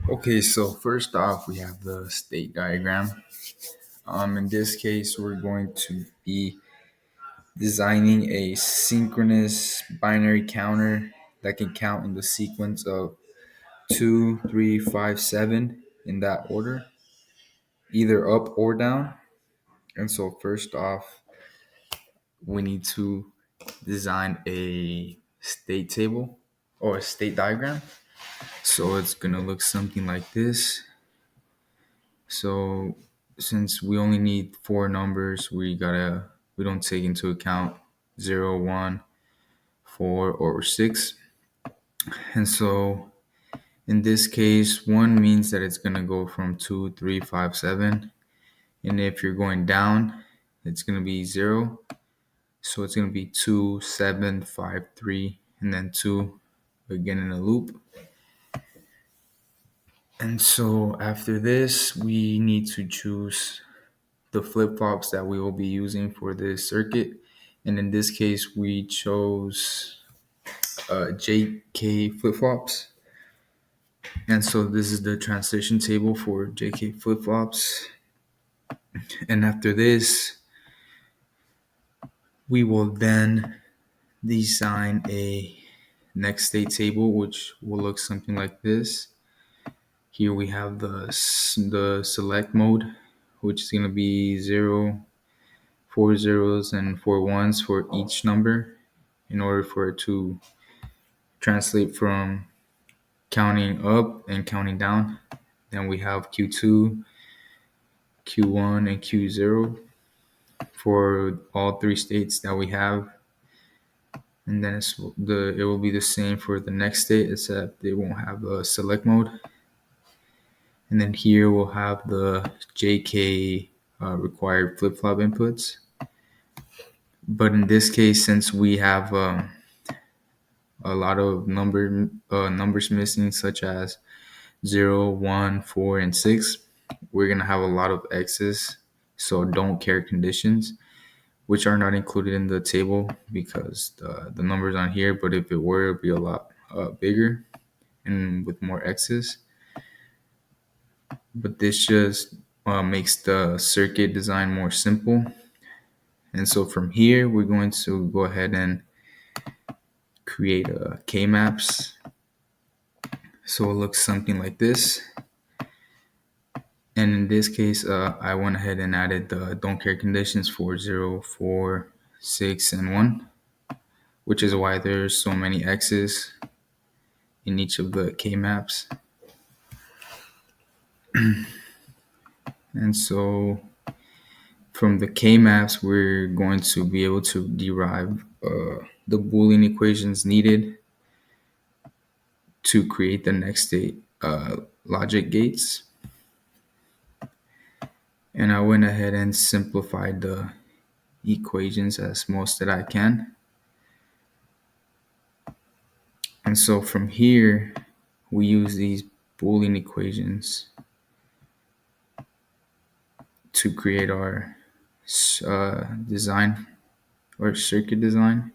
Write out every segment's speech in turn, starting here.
Okay, so first off, we have the state diagram. In this case, we're going to be designing a synchronous binary counter that can count in the sequence of 2, 3, 5, 7 in that order, either up or down. And so, first off, we need to design a state table or a state diagram. So, it's going to look something like this. So since we only need four numbers, we don't take into account 0, 1, 4, or 6. And so in this case, 1 means that it's gonna go from 2, 3, 5, 7. And if you're going down, it's gonna be 0. So it's gonna be 2, 7, 5, 3, and then 2 again in a loop. And so after this, we need to choose the flip-flops that we will be using for this circuit. And in this case, we chose JK flip-flops. And so this is the transition table for JK flip-flops. And after this, we will then design a next state table, which will look something like this. Here we have the select mode, which is going to be 0, 4 zeros, and 4 ones for each number in order for it to translate from counting up and counting down. Then we have Q2, Q1, and Q0 for all three states that we have. And then it will be the same for the next state, except they won't have a select mode. And then here we'll have the JK required flip-flop inputs. But in this case, since we have a lot of numbers missing, such as 0, 1, 4, and 6, we're going to have a lot of X's. So don't care conditions, which are not included in the table because the numbers on here, but if it were, it would be a lot bigger and with more X's. But this just makes the circuit design more simple. And so from here, we're going to go ahead and create a K-maps. So it looks something like this. And in this case, I went ahead and added the don't care conditions for 0, 4, 6, and 1, which is why there's so many X's in each of the K-maps. And so from the K-maps, we're going to be able to derive the Boolean equations needed to create the next state logic gates. And I went ahead and simplified the equations as most that I can. And so from here, we use these Boolean equations to create our design or circuit design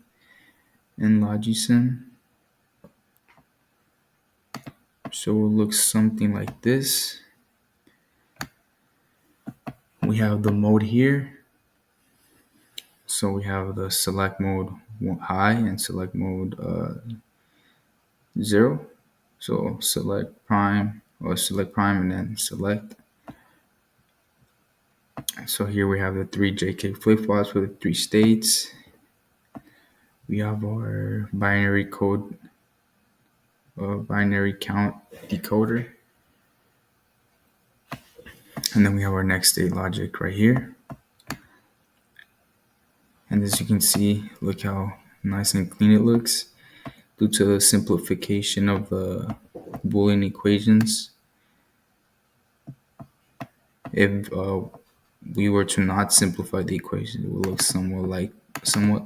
in Logisim. So it looks something like this. We have the mode here. So we have the select mode high and select mode 0. So select prime and then select. So here we have the 3 JK flip-flops with the 3 states. We have our binary count decoder. And then we have our next state logic right here. And as you can see, look how nice and clean it looks due to the simplification of the Boolean equations. If we were to not simplify the equation, it would look somewhat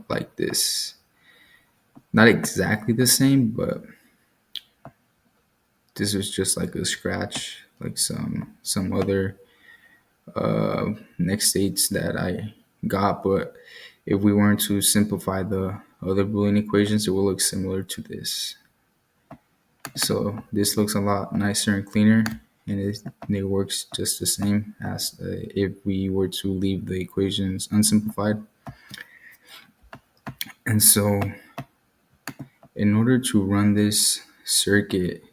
like this. Not exactly the same, but this is just like a scratch, like some other next states that I got. But if we weren't to simplify the other Boolean equations, it will look similar to this. So this looks a lot nicer and cleaner, and it works just the same as if we were to leave the equations unsimplified. And so in order to run this circuit,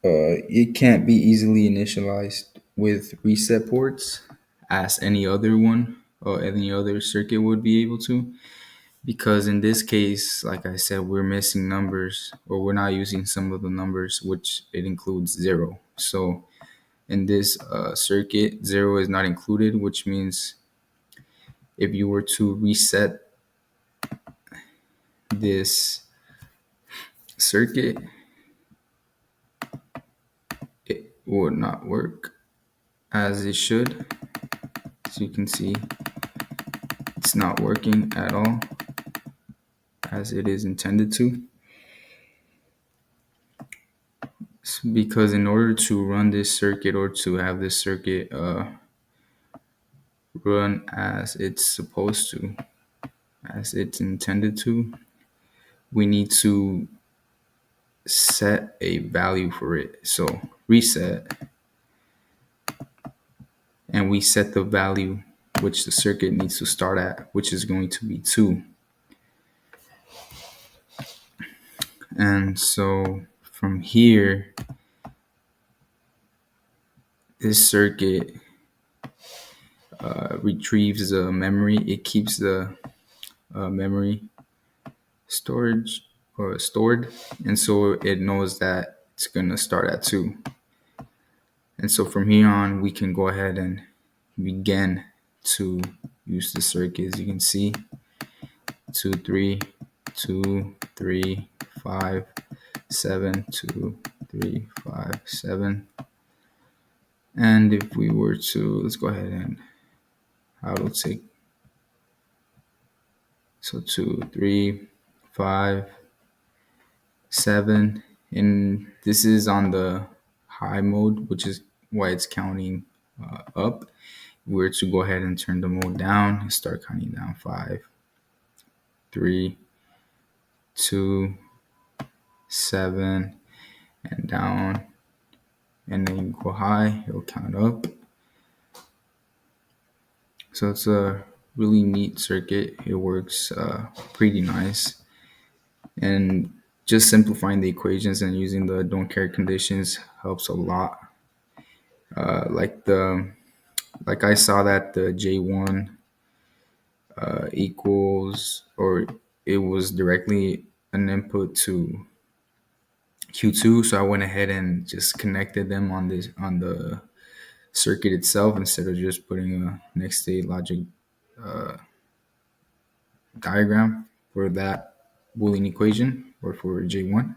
it can't be easily initialized with reset ports as any other one or any other circuit would be able to. Because in this case, like I said, we're missing numbers or we're not using some of the numbers, which it includes zero. So in this circuit, zero is not included, which means if you were to reset this circuit, it would not work as it should. As you can see, it's not working at all as it is intended to. Because in order to run this circuit or to have this circuit run as it's supposed to, as it's intended to, we need to set a value for it. So reset, and we set the value which the circuit needs to start at, which is going to be 2. And so from here, this circuit retrieves the memory. It keeps the memory storage or stored, and so it knows that it's going to start at 2. And so from here on, we can go ahead and begin to use the circuit. As you can see, 2 3 2 3 5 7 2 3 5 7. And if we were to, let's go ahead and how to take, so 2 3 5 7, and this is on the high mode, which is why it's counting up. If we were to go ahead and turn the mode down and start counting down, 5 3 2 7, and down, and then you go high, it'll count up. So it's a really neat circuit. It works pretty nice, and just simplifying the equations and using the don't care conditions helps a lot. Like I saw that the J1 equals, or it was directly an input to Q2, so I went ahead and just connected them on the circuit itself instead of just putting a next state logic diagram for that Boolean equation or for J1.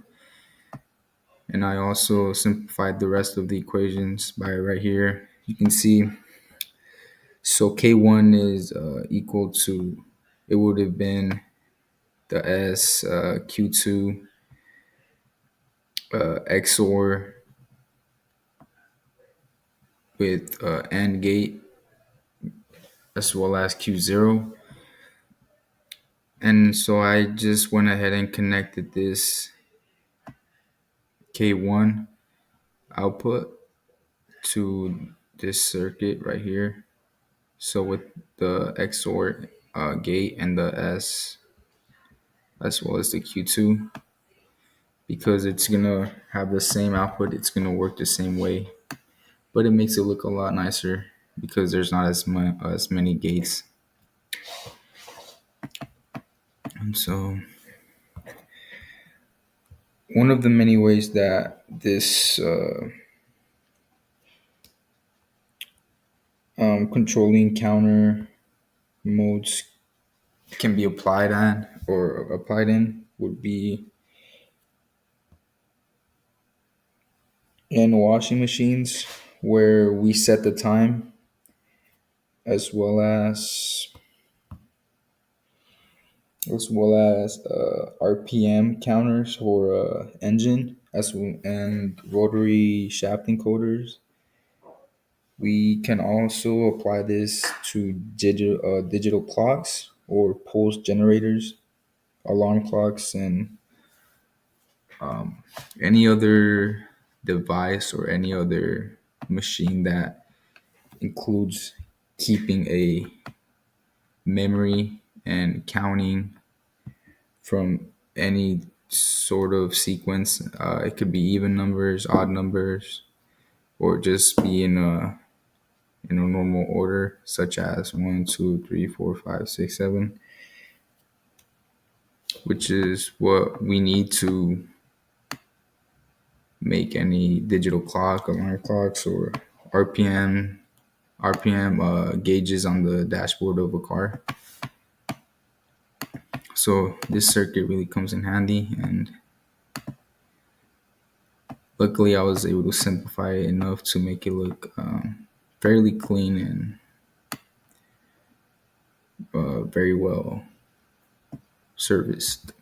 And I also simplified the rest of the equations by right here. You can see, so K1 is equal to, it would have been the S Q2 XOR with AND gate as well as Q0. And so I just went ahead and connected this K1 output to this circuit right here. So with the XOR gate and the S as well as the Q2, because it's gonna have the same output, it's gonna work the same way, but it makes it look a lot nicer because there's not as many gates. And so one of the many ways that this controlling counter modes can be applied in would be in washing machines, where we set the time as well as RPM counters for engine and rotary shaft encoders. We can also apply this to digital clocks or pulse generators, alarm clocks, and Any other device or any other machine that includes keeping a memory and counting from any sort of sequence. It could be even numbers, odd numbers, or just be in a normal order, such as 1, 2, 3, 4, 5, 6, 7, which is what we need to make any digital clock, alarm clocks, or RPM gauges on the dashboard of a car. So this circuit really comes in handy, and luckily I was able to simplify it enough to make it look fairly clean and very well serviced.